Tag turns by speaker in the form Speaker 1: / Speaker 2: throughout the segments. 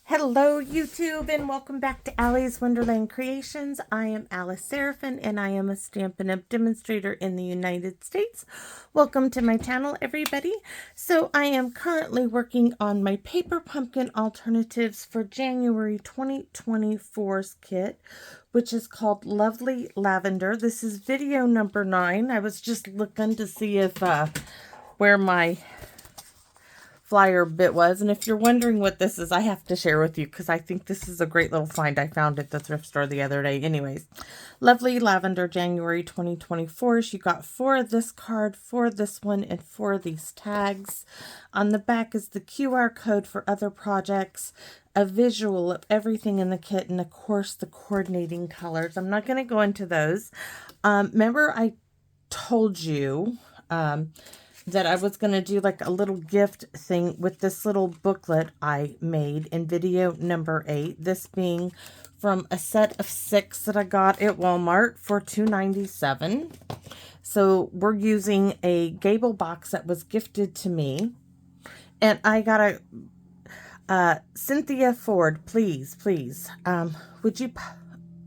Speaker 1: Hello YouTube and welcome back to Allie's Wonderland Creations. I am Alice Seraphin and I am a Stampin' Up! Demonstrator in the United States. Welcome to my channel everybody. So I am currently working on my paper pumpkin alternatives for January 2024's kit, which is called Lovely Lavender. This is video number 9. I was just looking to see if where my flyer bit was, and if you're wondering what this is, I have to share with you because I think this is a great little find I found at the thrift store the other day. Anyways, Lovely Lavender, January 2024. She got 4 of this card, 4 of this one, and 4 of these tags. On the back is the QR code for other projects, a visual of everything in the kit, and of course the coordinating colors. I'm not going to go into those. Remember I told you that I was going to do like a little gift thing with this little booklet I made in video number 8. This being from a set of 6 that I got at Walmart for $2.97. So we're using a gable box that was gifted to me. And I got a Cynthia Ford, please, would you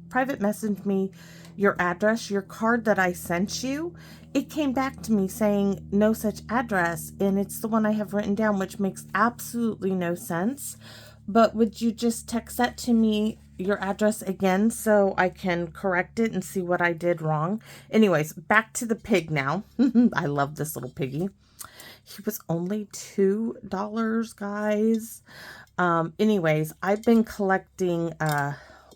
Speaker 1: private message me your address, your card that I sent you? It came back to me saying no such address, and it's the one I have written down, which makes absolutely no sense. But would you just text that to me, your address again, so I can correct it and see what I did wrong? Anyways, back to the pig now. I love this little piggy. He was only $2, guys. Anyways, I've been collecting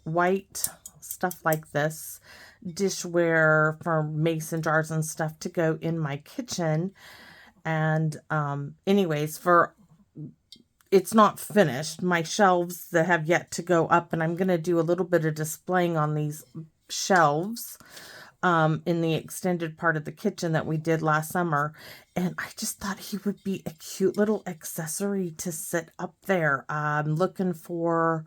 Speaker 1: white stuff like this, dishware from mason jars and stuff to go in my kitchen. And anyways, it's not finished. My shelves that have yet to go up, and I'm going to do a little bit of displaying on these shelves in the extended part of the kitchen that we did last summer. And I just thought he would be a cute little accessory to sit up there. I'm looking for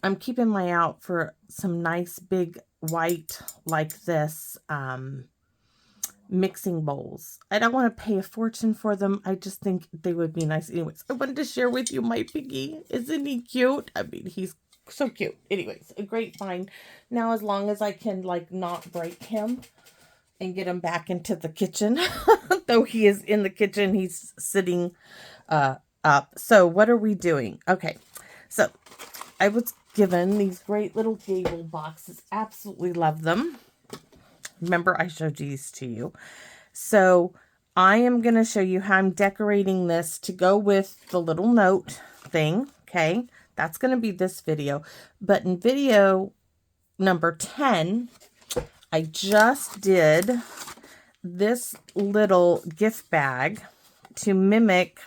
Speaker 1: I'm keeping my eye out for some nice big white like this mixing bowls. I don't want to pay a fortune for them. I just think they would be nice. Anyways, I wanted to share with you my piggy. Isn't he cute? I mean, he's so cute. Anyways, a great find. Now, as long as I can like not break him and get him back into the kitchen, though he is in the kitchen, he's sitting up. So what are we doing? Okay, so I was given these great little gable boxes. Absolutely love them. Remember, I showed these to you. So I am going to show you how I'm decorating this to go with the little note thing. Okay, that's going to be this video. But in video number 10, I just did this little gift bag to mimic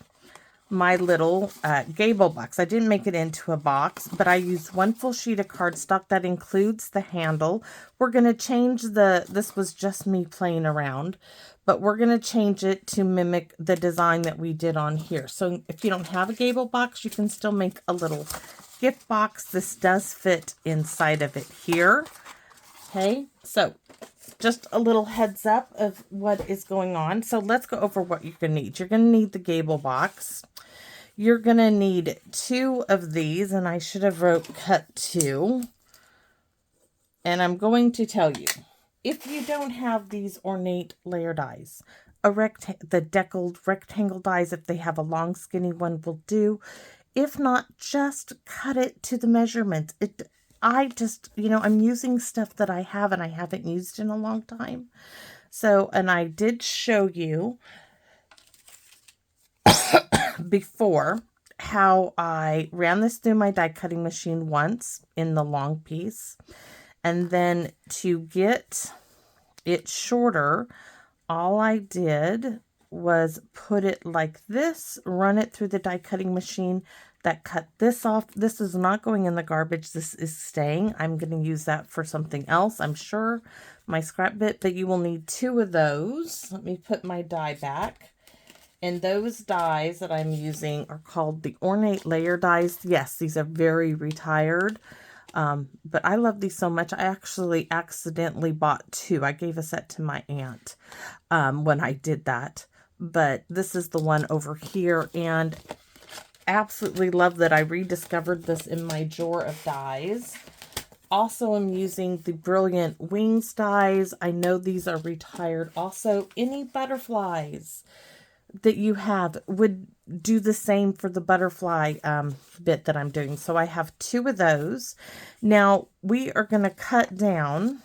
Speaker 1: my little gable box. I didn't make it into a box, but I used 1 full sheet of cardstock that includes the handle. We're going to change this was just me playing around, but we're going to change it to mimic the design that we did on here. So if you don't have a gable box, you can still make a little gift box. This does fit inside of it here. Okay, so just a little heads up of what is going on. So let's go over what you're going to need. You're going to need the gable box. You're going to need 2 of these, and I should have cut 2. And I'm going to tell you, if you don't have these ornate layer dies, the deckled rectangle dies, if they have a long skinny one, will do. If not, just cut it to the measurement. I just, I'm using stuff that I have and I haven't used in a long time. So, and I did show you before how I ran this through my die cutting machine once in the long piece. And then to get it shorter, all I did was put it like this, run it through the die cutting machine. That cut this off. This is not going in the garbage. This is staying. I'm going to use that for something else, I'm sure, my scrap bit, but you will need 2 of those. Let me put my die back. And those dies that I'm using are called the Ornate Layer dies. Yes, these are very retired, but I love these so much. I actually accidentally bought 2. I gave a set to my aunt when I did that, but this is the one over here, and absolutely love that I rediscovered this in my drawer of dies. Also, I'm using the Brilliant Wings dies. I know these are retired. Also, any butterflies that you have would do the same for the butterfly bit that I'm doing. So I have 2 of those. Now, we are going to cut down.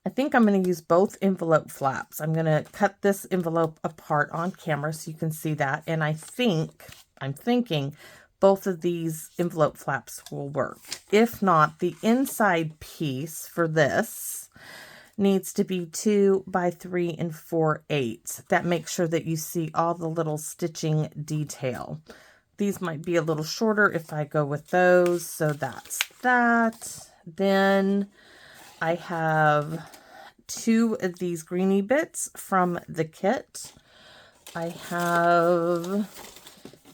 Speaker 1: I think I'm going to use both envelope flaps. I'm going to cut this envelope apart on camera so you can see that. And I'm thinking both of these envelope flaps will work. If not, the inside piece for this needs to be 2 by 3 4/8. That makes sure that you see all the little stitching detail. These might be a little shorter if I go with those. So that's that. Then I have 2 of these greeny bits from the kit. I have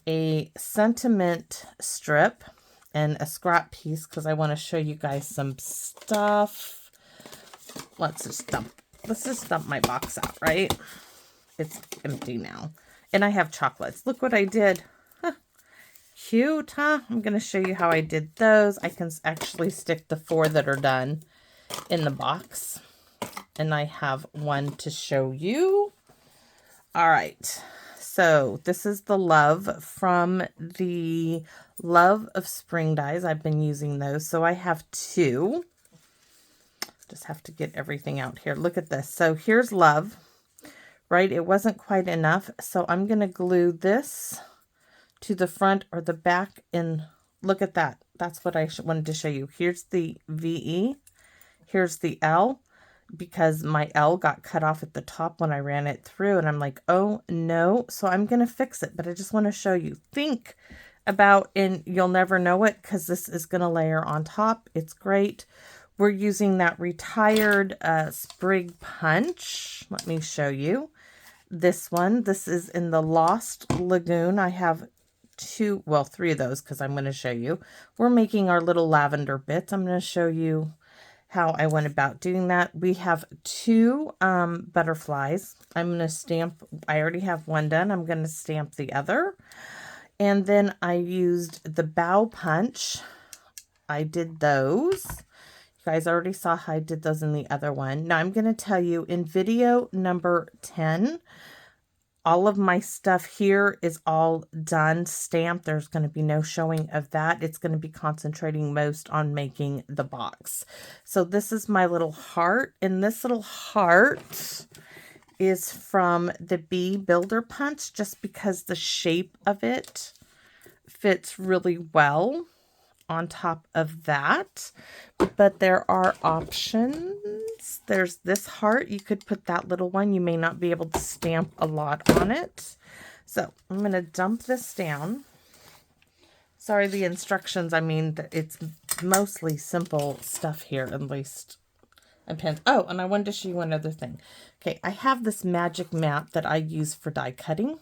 Speaker 1: a sentiment strip and a scrap piece because I want to show you guys some stuff. Let's just dump my box out, right? It's empty now. And I have chocolates. Look what I did. Huh. Cute, huh? I'm going to show you how I did those. I can actually stick the 4 that are done in the box. And I have one to show you. All right. So this is the Love from the Love of Spring dies. I've been using those. So I have 2. Just have to get everything out here. Look at this. So here's Love, right? It wasn't quite enough. So I'm going to glue this to the front or the back. And look at that. That's what I wanted to show you. Here's the VE. Here's the L. Because my L got cut off at the top when I ran it through, and I'm like, oh no. So I'm going to fix it, but I just want to show you. Think about, and you'll never know it because this is going to layer on top. It's great. We're using that retired Sprig punch. Let me show you this one. This is in the Lost Lagoon. I have 3 of those because I'm going to show you. We're making our little lavender bits. I'm going to show you how I went about doing that. We have 2 butterflies. I'm going to stamp. I already have one done. I'm going to stamp the other. And then I used the Bough punch. I did those. You guys already saw how I did those in the other one. Now I'm going to tell you in video number 10, all of my stuff here is all done, stamped. There's going to be no showing of that. It's going to be concentrating most on making the box. So this is my little heart, and this little heart is from the Bee Builder Punch just because the shape of it fits really well on top of that. But there are options. There's this heart. You could put that little one. You may not be able to stamp a lot on it. So I'm going to dump this down. Sorry, the instructions. I mean, it's mostly simple stuff here, at least. And pens. Oh, and I wanted to show you one other thing. Okay, I have this magic mat that I use for die cutting.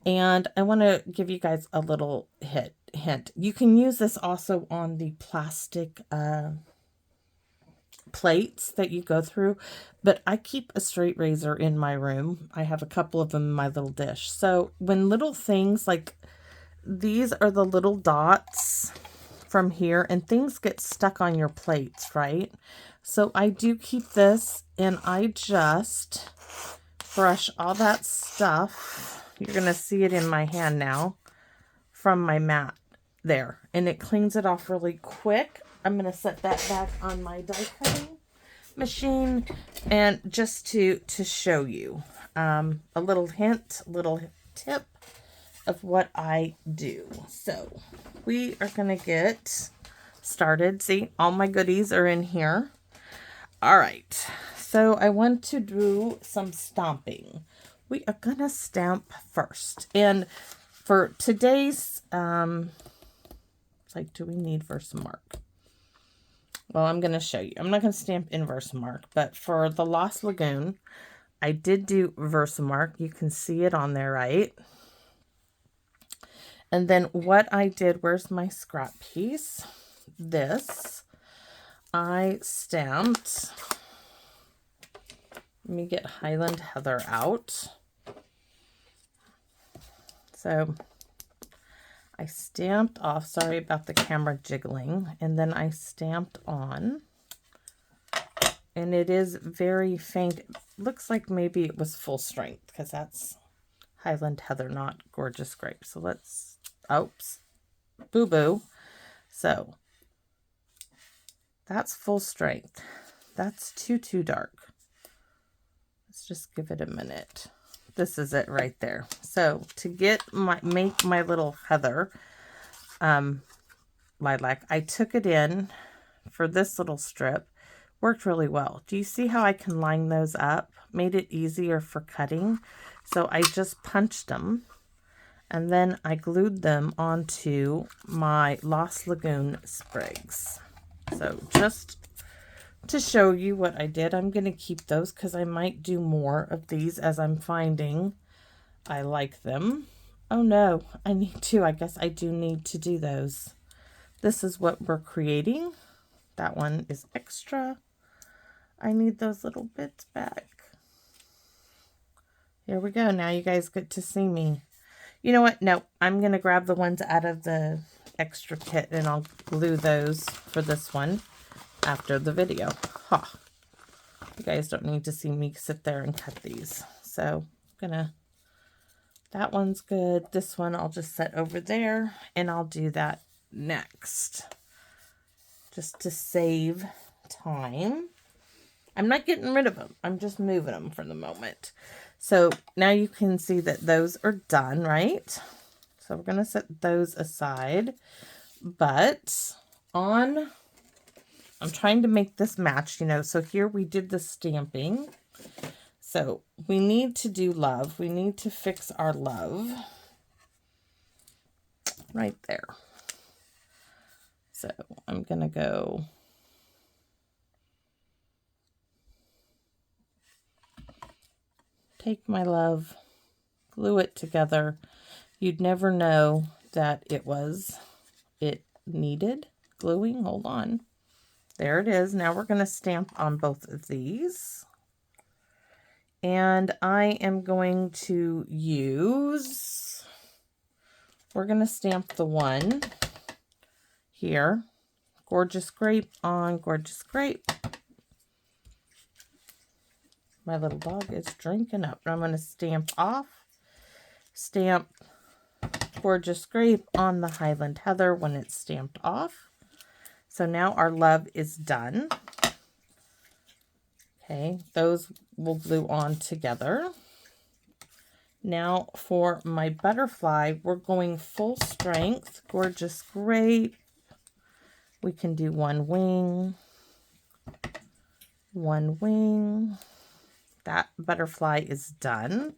Speaker 1: And I want to give you guys a little hint. You can use this also on the plastic plates that you go through, but I keep a straight razor in my room. I have a couple of them in my little dish. So when little things like these are the little dots from here, and things get stuck on your plates, right? So I do keep this, and I just brush all that stuff. You're going to see it in my hand now from my mat there, and it cleans it off really quick. I'm going to set that back on my die cutting machine, and just to show you a little hint, little tip of what I do. So we are going to get started. See, all my goodies are in here. All right, so I want to do some stamping. We are going to stamp first, and for today's it's like, do we need Versamark? Well, I'm going to show you. I'm not going to stamp in Versamark, but for the Lost Lagoon, I did do Versamark. You can see it on there, right? And then what I did, where's my scrap piece? This, I stamped. Let me get Highland Heather out. So I stamped off, sorry about the camera jiggling, and then I stamped on, and it is very faint. It looks like maybe it was full strength because that's Highland Heather, not Gorgeous Grape. So let's, oops, boo-boo. So that's full strength. That's too dark. Let's just give it a minute. This is it right there. So to make my little heather lilac, I took it in for this little strip. Worked really well. Do you see how I can line those up? Made it easier for cutting. So I just punched them, and then I glued them onto my Lost Lagoon sprigs. So just to show you what I did, I'm going to keep those because I might do more of these as I'm finding I like them. Oh no, I guess I do need to do those. This is what we're creating. That one is extra. I need those little bits back. Here we go. Now you guys get to see me. You know what? No, I'm going to grab the ones out of the extra kit and I'll glue those for this one after the video. Ha! You guys don't need to see me sit there and cut these. So I'm gonna, that one's good. This one I'll just set over there and I'll do that next. Just to save time. I'm not getting rid of them. I'm just moving them for the moment. So now you can see that those are done, right? So we're gonna set those aside. But I'm trying to make this match, you know, so here we did the stamping. So we need to do love. We need to fix our love right there. So I'm going to go take my love, glue it together. You'd never know that it needed gluing. Hold on. There it is. Now we're going to stamp on both of these. And I am going to use, we're going to stamp the one here. Gorgeous Grape on Gorgeous Grape. My little dog is drinking up. I'm going to stamp off. Stamp Gorgeous Grape on the Highland Heather when it's stamped off. So now our love is done. Okay, those will glue on together. Now for my butterfly, we're going full strength, Gorgeous Grape. We can do one wing. That butterfly is done.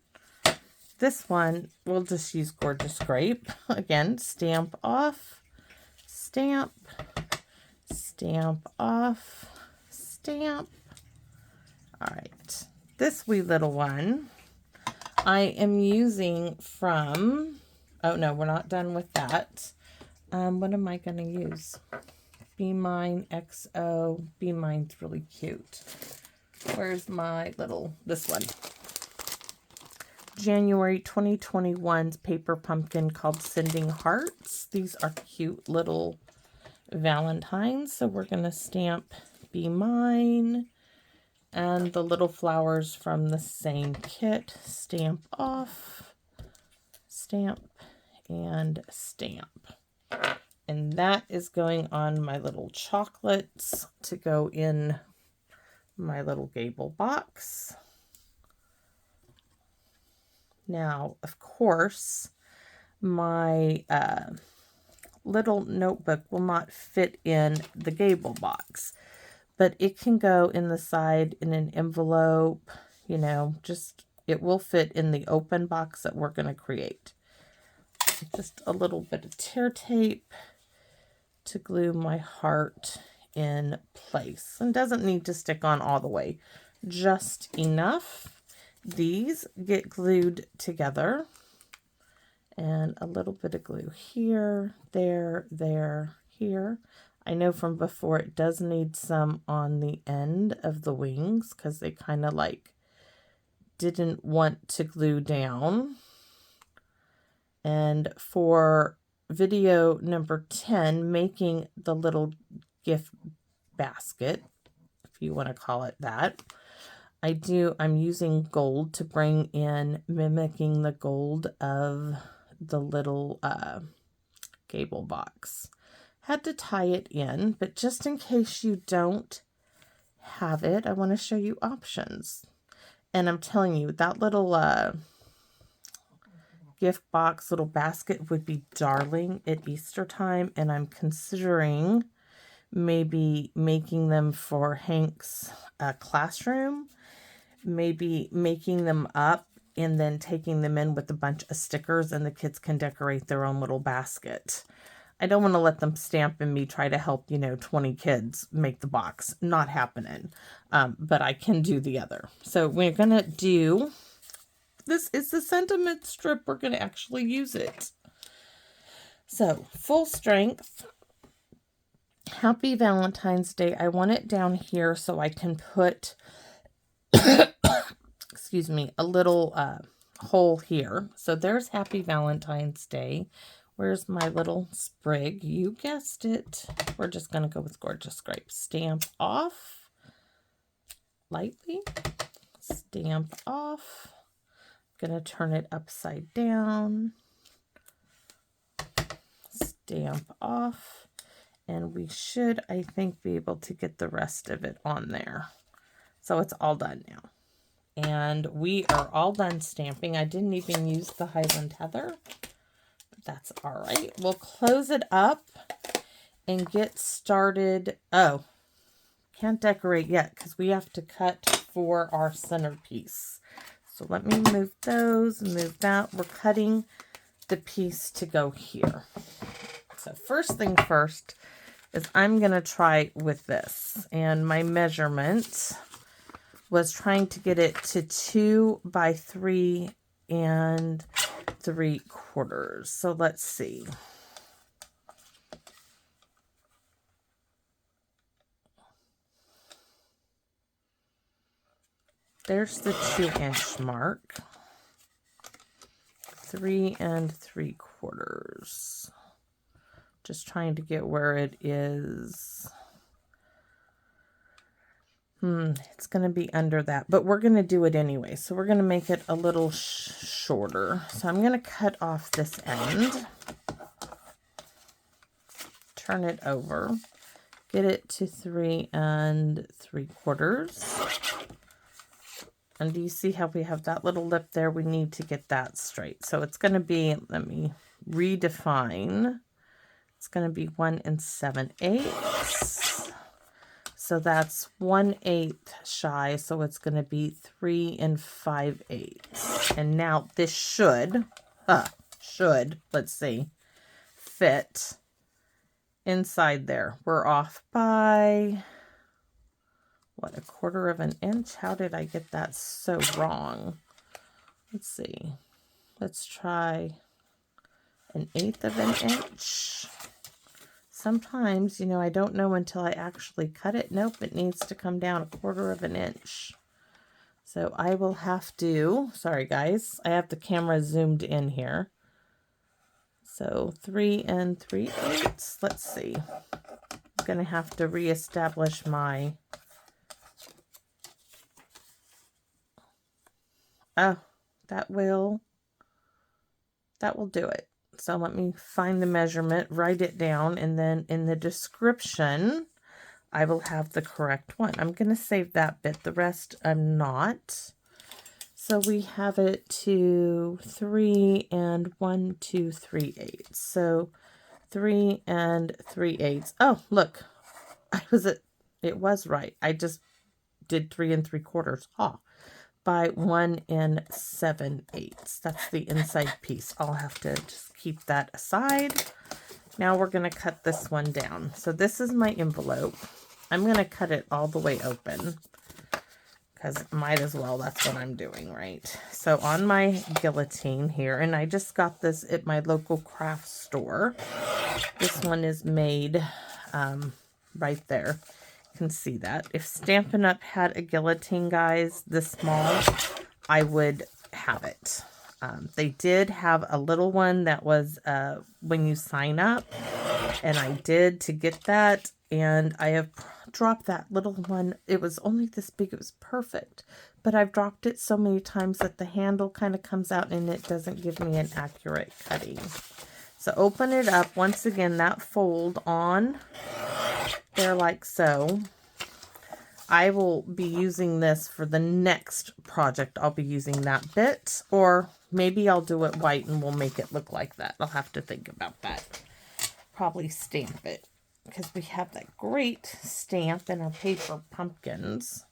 Speaker 1: This one, we'll just use Gorgeous Grape. Again, stamp off, stamp, stamp off, stamp. All right, this wee little one I am using from, oh no, we're not done with that. What am I going to use? Be Mine XO. Be Mine's really cute. Where's my little, this one? January 2021's paper pumpkin called Sending Hearts. These are cute little Valentines. So we're going to stamp Be Mine. And the little flowers from the same kit. Stamp off, stamp, and stamp. And that is going on my little chocolates to go in my little gable box. Now, of course, my little notebook will not fit in the gable box, but it can go in the side in an envelope, you know, just, it will fit in the open box that we're going to create. Just a little bit of tear tape to glue my heart in place. And doesn't need to stick on all the way, just enough. These get glued together, and a little bit of glue here, there, here. I know from before it does need some on the end of the wings because they kind of like didn't want to glue down. And for video number 10, making the little gift basket, if you want to call it that, I'm using gold to bring in, mimicking the gold of the little gable box. Had to tie it in, but just in case you don't have it, I want to show you options. And I'm telling you, that little gift box, little basket would be darling at Easter time, and I'm considering maybe making them for Hank's classroom, maybe making them up and then taking them in with a bunch of stickers, and the kids can decorate their own little basket. I don't want to let them stamp and me try to help, 20 kids make the box. Not happening. But I can do the other. So we're going to do, this is the sentiment strip. We're going to actually use it. So full strength. Happy Valentine's Day. I want it down here so I can put, excuse me, a little hole here. So there's Happy Valentine's Day. Where's my little sprig? You guessed it. We're just going to go with Gorgeous Grape. Stamp off lightly. Stamp off. I'm going to turn it upside down. Stamp off. And we should, I think, be able to get the rest of it on there. So it's all done now. And we are all done stamping. I didn't even use the Highland Heather. That's all right. We'll close it up and get started. Oh, can't decorate yet because we have to cut for our centerpiece. So let me move those, move that. We're cutting the piece to go here. So first thing first is I'm going to try with this. And my measurement was trying to get it to 2 by 3 and 3/4. So let's see. There's the 2-inch mark. 3 3/4. Just trying to get where it is. It's going to be under that, but we're going to do it anyway. So we're going to make it a little shorter. So I'm going to cut off this end. Turn it over. Get it to 3 3/4. And do you see how we have that little lip there? We need to get that straight. So it's going to be, let me redefine. It's going to be 1 7/8. So that's 1/8 shy. So it's going to be 3 5/8. And now this should, let's see, fit inside there. We're off by, what, 1/4 of an inch? How did I get that so wrong? Let's see. Let's try 1/8 of an inch. Sometimes, I don't know until I actually cut it. Nope, it needs to come down 1/4 of an inch. So I will have to, sorry guys, I have the camera zoomed in here. So 3 3/8. Let's see. I'm going to have to reestablish my, that will do it. So let me find the measurement, write it down, and then in the description, I will have the correct one. I'm going to save that bit. The rest I'm not. So we have it to 3 1 2 3/8. So 3 3/8. Oh, look, it was right. I just did 3 3/4. By 1 7/8. That's the inside piece. I'll have to just keep that aside. Now we're going to cut this one down. So this is my envelope. I'm going to cut it all the way open because might as well. That's what I'm doing, right? So on my guillotine here, and I just got this at my local craft store. This one is made right there. Can see that. If Stampin'Up had a guillotine, guys, this small, I would have it. They did have a little one that was when you sign up, and I did to get that, and I have dropped that little one. It was only this big. It was perfect, but I've dropped it so many times that the handle kind of comes out and it doesn't give me an accurate cutting. So open it up. Once again, that fold on there like so. I will be using this for the next project. I'll be using that bit, or maybe I'll do it white and we'll make it look like that. I'll have to think about that. Probably stamp it, because we have that great stamp in our paper pumpkins.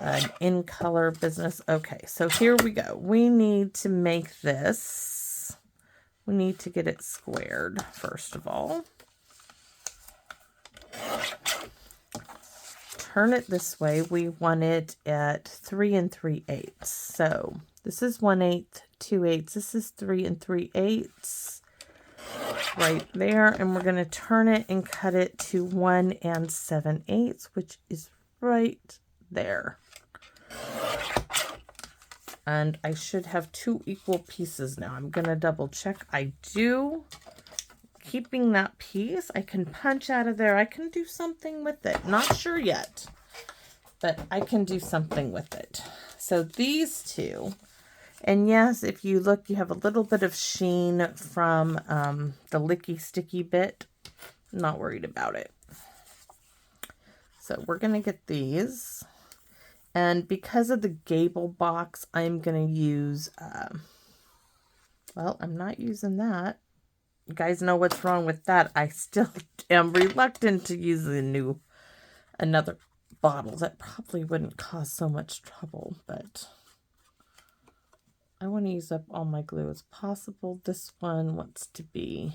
Speaker 1: An in color business. Okay, so here we go. We need to make this. We need to get it squared first of all. Turn it this way. We want it at 3 3/8. So this is 1/8, 2/8. This is 3 3/8. Right there. And we're going to turn it and cut it to 1 7/8, which is right there. And I should have 2 equal pieces now. I'm going to double check. I do. Keeping that piece, I can punch out of there. I can do something with it. Not sure yet, but I can do something with it. So these two, and yes, if you look, you have a little bit of sheen from the licky sticky bit. Not worried about it. So we're going to get these. And because of the gable box, I'm going to use, well, I'm not using that. You guys know what's wrong with that. I still am reluctant to use another bottle. That probably wouldn't cause so much trouble, but I want to use up all my glue as possible. This one wants to be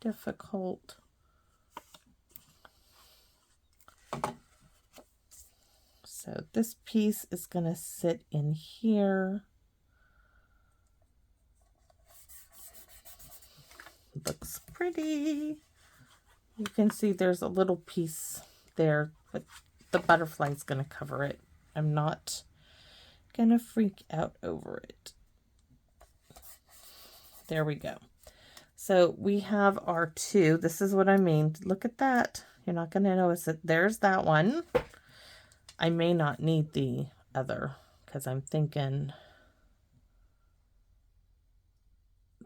Speaker 1: difficult. So this piece is going to sit in here. Looks pretty. You can see there's a little piece there, but the butterfly is going to cover it. I'm not going to freak out over it. There we go. So we have our 2. This is what I mean. Look at that. You're not going to notice it. There's that one. I may not need the other because I'm thinking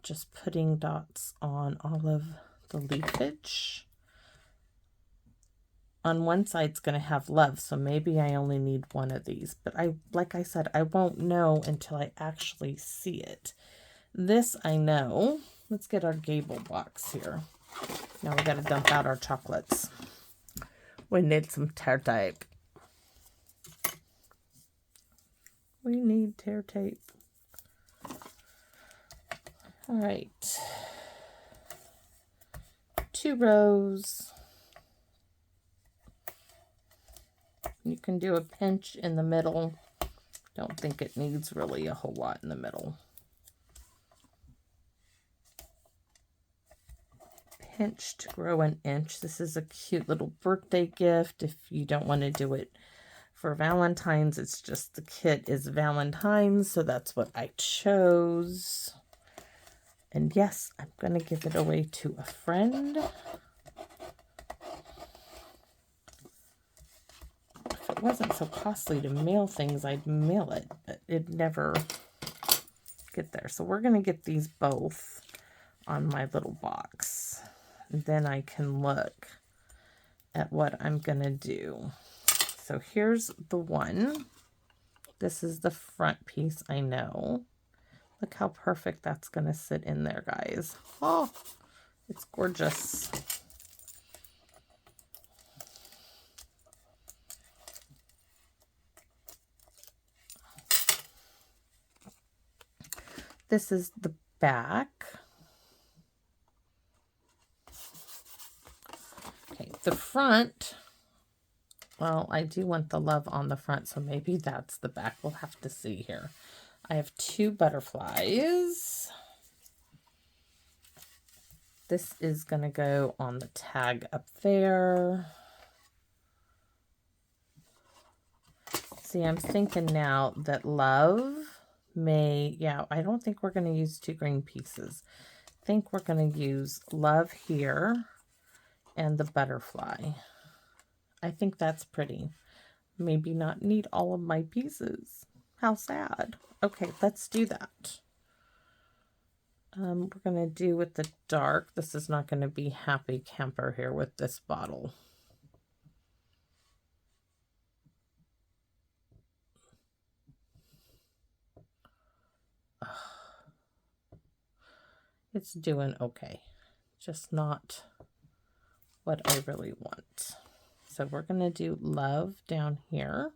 Speaker 1: just putting dots on all of the leafage. On one side it's going to have love, so maybe I only need one of these. But like I said, I won't know until I actually see it. This I know. Let's get our gable box here. Now we got to dump out our chocolates. We need some tear tape. We need tear tape. All right, 2 rows. You can do a pinch in the middle. Don't think it needs really a whole lot in the middle. Pinch to grow an inch. This is a cute little birthday gift. If you don't want to do it for Valentine's, it's just the kit is Valentine's, so that's what I chose. And yes, I'm going to give it away to a friend. If it wasn't so costly to mail things, I'd mail it, but it'd never get there. So we're going to get these both on my little box. And then I can look at what I'm going to do. So here's the one. This is the front piece, I know. Look how perfect that's going to sit in there, guys. Oh, it's gorgeous. This is the back. Okay, the front. Well, I do want the love on the front, so maybe that's the back. We'll have to see here. I have 2 butterflies. This is going to go on the tag up there. See, I'm thinking now that love yeah, I don't think we're going to use 2 green pieces. I think we're going to use Love here and the butterfly. I think that's pretty. Maybe not need all of my pieces. How sad. Okay, let's do that. We're going to do with the dark. This is not going to be Happy Camper here with this bottle. It's doing okay. Just not what I really want. So we're going to do Love down here.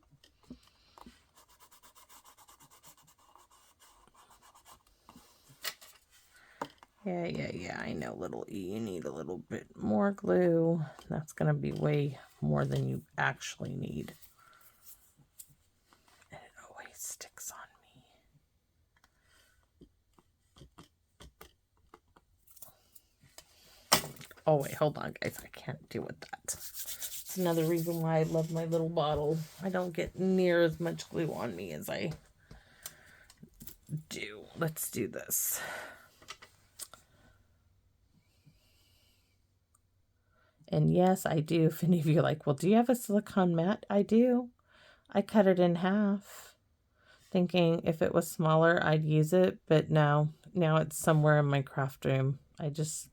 Speaker 1: Yeah, I know, little E, you need a little bit more glue. That's going to be way more than you actually need. And it always sticks on me. Oh, wait, hold on, guys. I can't deal with that. It's another reason why I love my little bottle. I don't get near as much glue on me as I do. Let's do this. And yes, I do. If any of you are like, well, do you have a silicone mat? I do. I cut it in half, thinking if it was smaller, I'd use it. But no, now it's somewhere in my craft room. I just,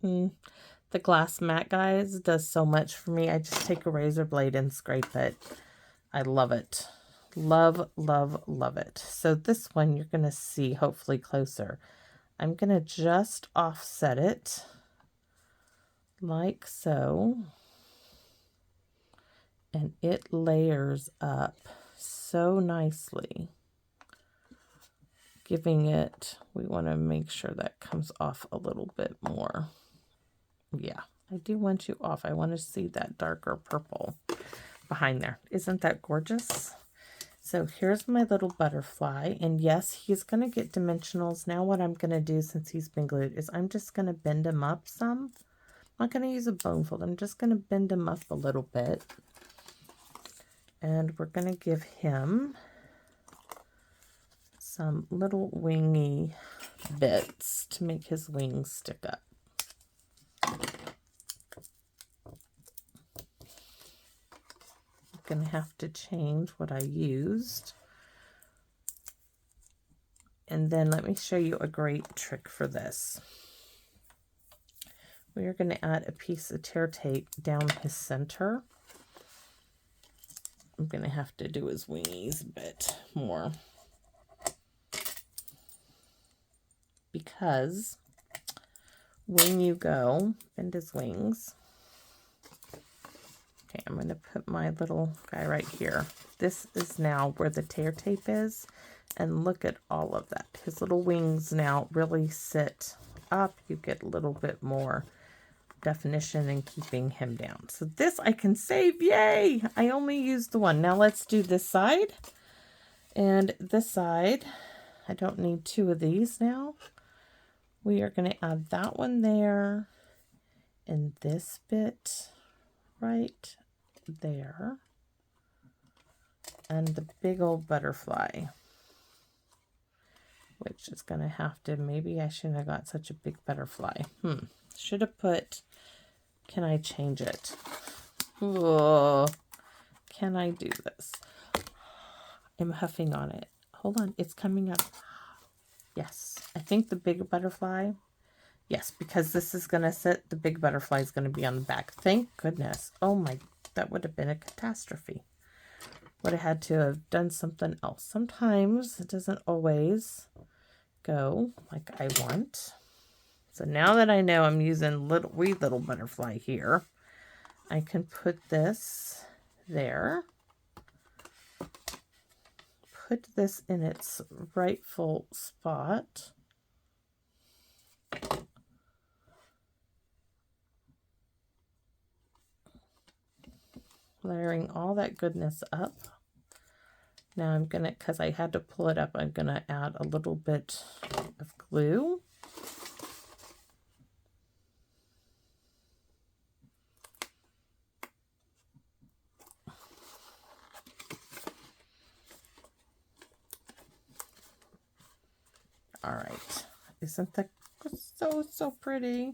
Speaker 1: the glass mat, guys, does so much for me. I just take a razor blade and scrape it. I love it. Love, love, love it. So this one, you're going to see hopefully closer. I'm going to just offset it like so, and it layers up so nicely, giving it, we want to make sure that comes off a little bit more. Yeah, I do want you off. I want to see that darker purple behind there. Isn't that gorgeous? So here's my little butterfly, and yes, he's going to get dimensionals. Now what I'm going to do, since he's been glued, is I'm just going to bend him up some. I'm not going to use a bone fold. I'm just going to bend him up a little bit. And we're going to give him some little wingy bits to make his wings stick up. I'm going to have to change what I used. And then let me show you a great trick for this. We are going to add a piece of tear tape down his center. I'm going to have to do his wingies a bit more, because when you go, bend his wings. Okay, I'm going to put my little guy right here. This is now where the tear tape is, and look at all of that. His little wings now really sit up. You get a little bit more definition in keeping him down. So this I can save. Yay! I only used the one. Now let's do this side. And this side, I don't need 2 of these now. We are going to add that one there, and this bit right there, and the big old butterfly, which is going to have to, maybe I shouldn't have got such a big butterfly. Should have put, can I change it? Oh, can I do this? I'm huffing on it. Hold on, it's coming up. Yes, I think the big butterfly. Yes, because this is going to sit, the big butterfly is going to be on the back. Thank goodness. Oh my, that would have been a catastrophe. Would have had to have done something else. Sometimes it doesn't always go like I want. So now that I know I'm using wee little butterfly here, I can put this there. Put this in its rightful spot. Layering all that goodness up. Now I'm going to, because I had to pull it up, I'm going to add a little bit of glue. All right. Isn't that so pretty?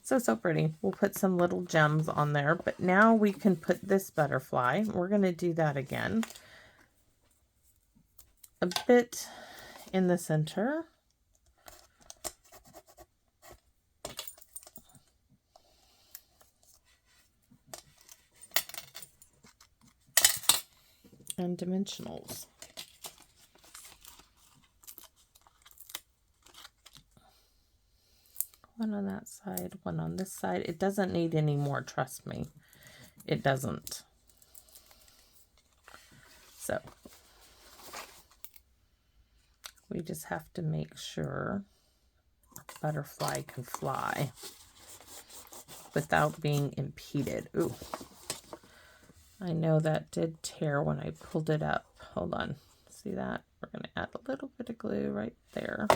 Speaker 1: So pretty. We'll put some little gems on there, but now we can put this butterfly. We're going to do that again. A bit in the center. And dimensionals. One on that side, one on this side. It doesn't need any more, trust me. It doesn't. So we just have to make sure a butterfly can fly without being impeded. Ooh, I know that did tear when I pulled it up. Hold on, see that? We're going to add a little bit of glue right there.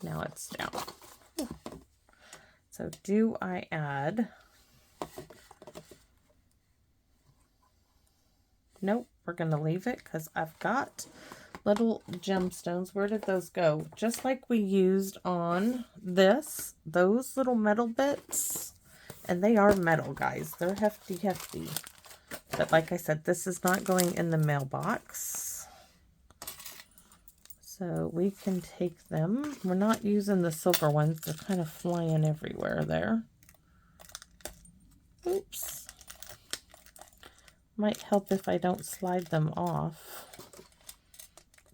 Speaker 1: Now it's down. Ooh. So do I add? Nope, we're going to leave it because I've got little gemstones. Where did those go? Just like we used on this, those little metal bits. And they are metal, guys. They're hefty. But like I said, this is not going in the mailbox. So we can take them. We're not using the silver ones. They're kind of flying everywhere there. Oops. Might help if I don't slide them off.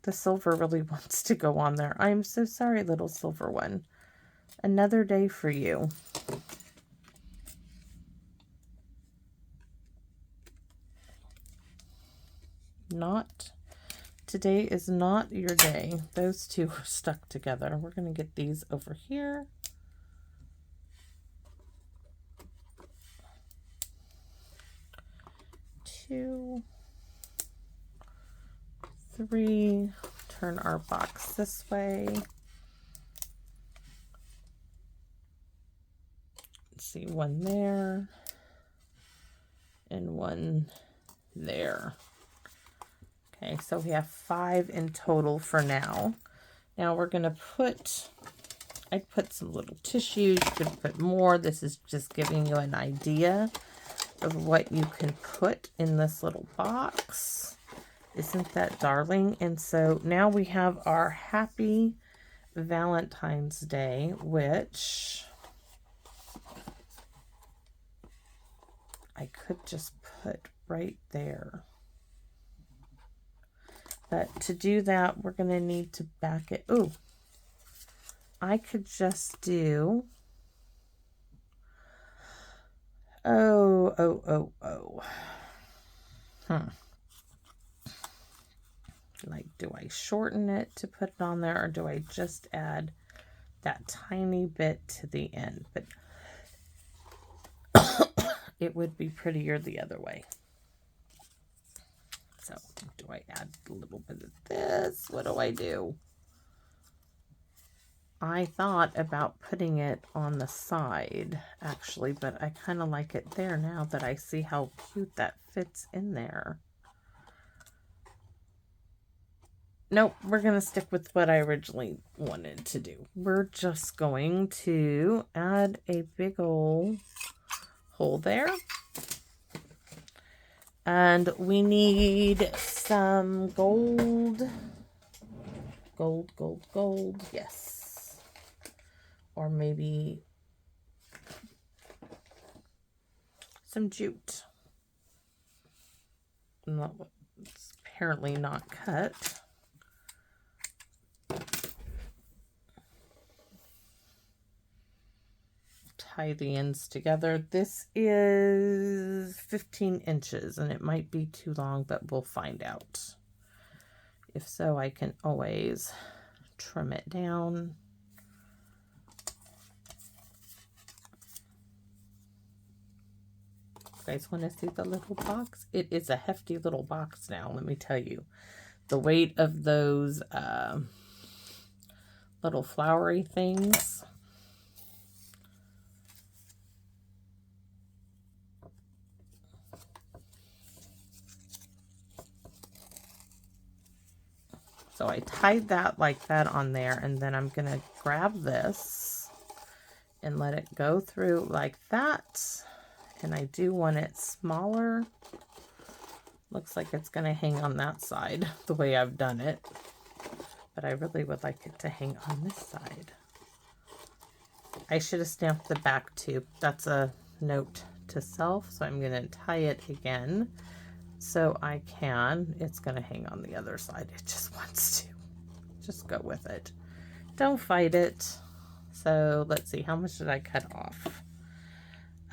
Speaker 1: The silver really wants to go on there. I'm so sorry, little silver one. Another day for you. Today is not your day. Those two are stuck together. We're going to get these over here. Two, three. Turn our box this way. Let's see, one there and one there. Okay, so we have 5 in total for now. Now we're going to put, I'd put some little tissues. You could put more. This is just giving you an idea of what you can put in this little box. Isn't that darling? And so now we have our Happy Valentine's Day, which I could just put right there. But to do that, we're going to need to back it. Ooh, I could just do, Like, do I shorten it to put it on there, or do I just add that tiny bit to the end? But it would be prettier the other way. So, do I add a little bit of this? What do I do? I thought about putting it on the side, actually, but I kind of like it there now that I see how cute that fits in there. Nope, we're going to stick with what I originally wanted to do. We're just going to add a big old hole there. And we need some gold. Gold, yes. Or maybe some jute. It's apparently not cut. Tie the ends together. This is 15 inches and it might be too long, but we'll find out. If so, I can always trim it down. You guys want to see the little box? It is a hefty little box now, let me tell you. The weight of those little flowery things. So I tied that like that on there, and then I'm going to grab this and let it go through like that. And I do want it smaller. Looks like it's going to hang on that side the way I've done it. But I really would like it to hang on this side. I should have stamped the back too. That's a note to self. So I'm going to tie it again so I can. It's going to hang on the other side. It just wants to. Just go with it. Don't fight it. So let's see. How much did I cut off?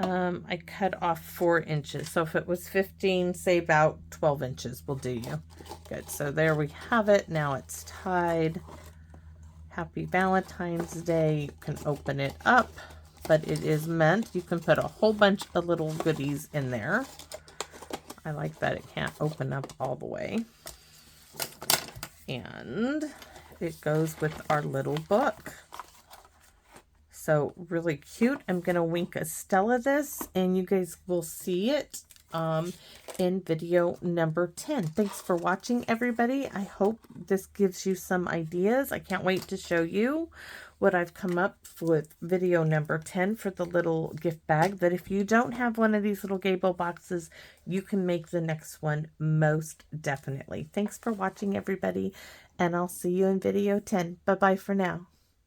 Speaker 1: I cut off 4 inches. So if it was 15, say about 12 inches will do you. Good. So there we have it. Now it's tied. Happy Valentine's Day. You can open it up, but it is meant. You can put a whole bunch of little goodies in there. I like that it can't open up all the way. And it goes with our little book. So really cute. I'm going to wink a Stella this, and you guys will see it in video number 10. Thanks for watching, everybody. I hope this gives you some ideas. I can't wait to show you what I've come up with video number 10 for the little gift bag, that if you don't have one of these little gable boxes, you can make the next one most definitely. Thanks for watching, everybody, and I'll see you in video 10. Bye-bye for now.